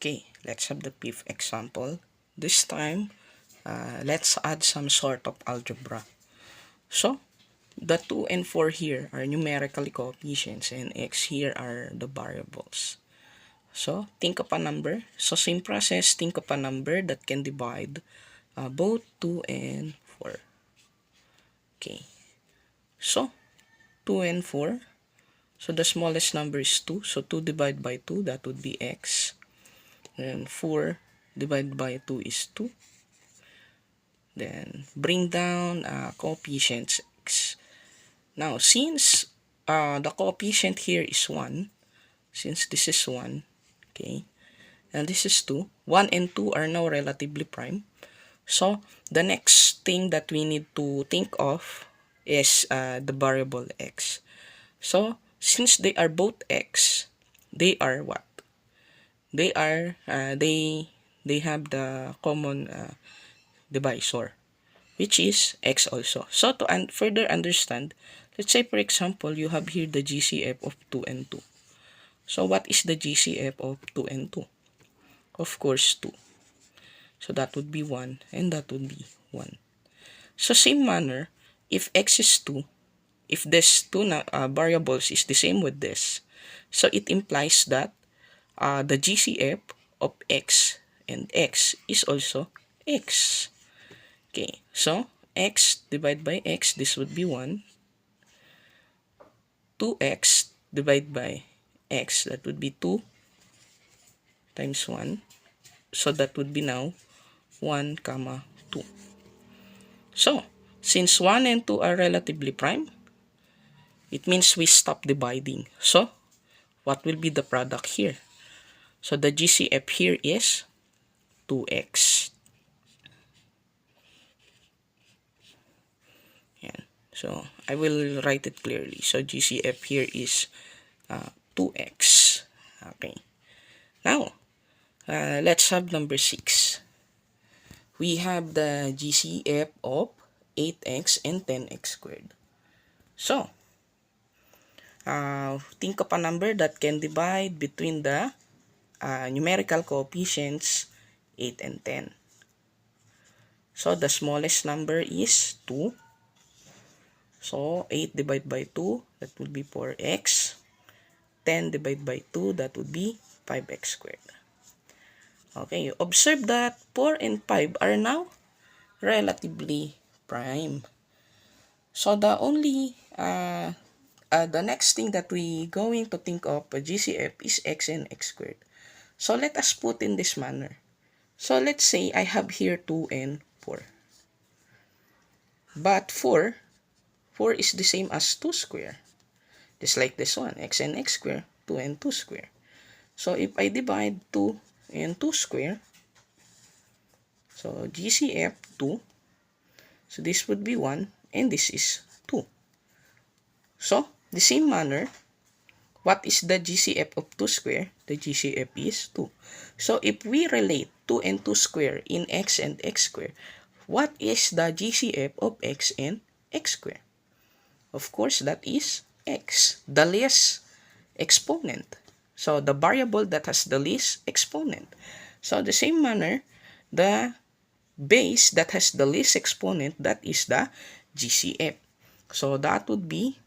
Okay, let's have the fifth example. This time, let's add some sort of algebra. So, the 2 and 4 here are numerical coefficients and x here are the variables. So, think of a number. So, same process, think of a number that can divide both 2 and 4. Okay, so 2 and 4. So, the smallest number is 2. So, 2 divided by 2, that would be x. And 4 divided by 2 is 2. Then bring down coefficients x. Now, since the coefficient here is 1, since this is 1, okay, and this is 2, 1 and 2 are now relatively prime. So, the next thing that we need to think of is the variable x. So, since they are both x, they are what? They are, they have the common divisor, which is x also. So to further understand, let's say for example, you have here the GCF of 2 and 2. So what is the GCF of 2 and 2? Of course 2. So that would be 1 and that would be 1. So same manner, if x is 2, if this two variables is the same with this, so it implies that the GCF of x and x is also x. Okay, so x divided by x, this would be 1. 2x divided by x, that would be 2 times 1. So that would be now 1 comma 2. So, since 1 and 2 are relatively prime, it means we stop dividing. So, what will be the product here? So, the GCF here is 2x. Yan. So, I will write it clearly. So, GCF here is 2x. Okay. Now, let's have number 6. We have the GCF of 8x and 10x squared. So, think of a number that can divide between the numerical coefficients 8 and 10. So, the smallest number is 2. So, 8 divided by 2, that would be 4x. 10 divided by 2, that would be 5x squared. Okay, observe that 4 and 5 are now relatively prime. So, the only, the next thing that we going to think of a GCF is x and x squared. So, let us put in this manner. So, let's say I have here 2 and 4. But 4 is the same as 2 square. Just like this one, x and x square, 2 and 2 square. So, if I divide 2 and 2 square, so GCF 2, so this would be 1 and this is 2. So, the same manner, what is the GCF of 2 square? The GCF is 2. So, if we relate 2 and 2 square in x and x square, what is the GCF of x and x square? Of course, that is x, the least exponent. So, the variable that has the least exponent. So, the same manner, the base that has the least exponent, that is the GCF. So, that would be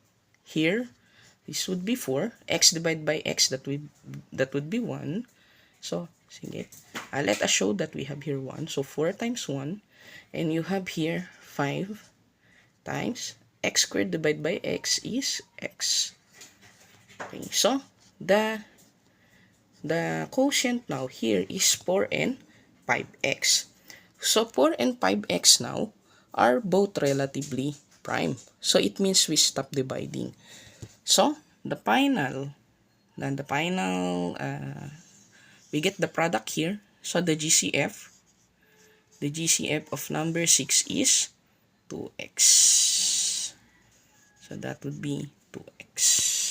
here, this would be 4. X divided by x, that would be 1. So, sige. Let us show that we have here 1. So, 4 times 1. And you have here 5 times x squared divided by x is x. Okay, so the quotient now here is 4 and 5x. So 4 and 5x now are both relatively prime. So it means we stop dividing. So the final, we get the product here. So the GCF of number 6 is 2x. So that would be 2x.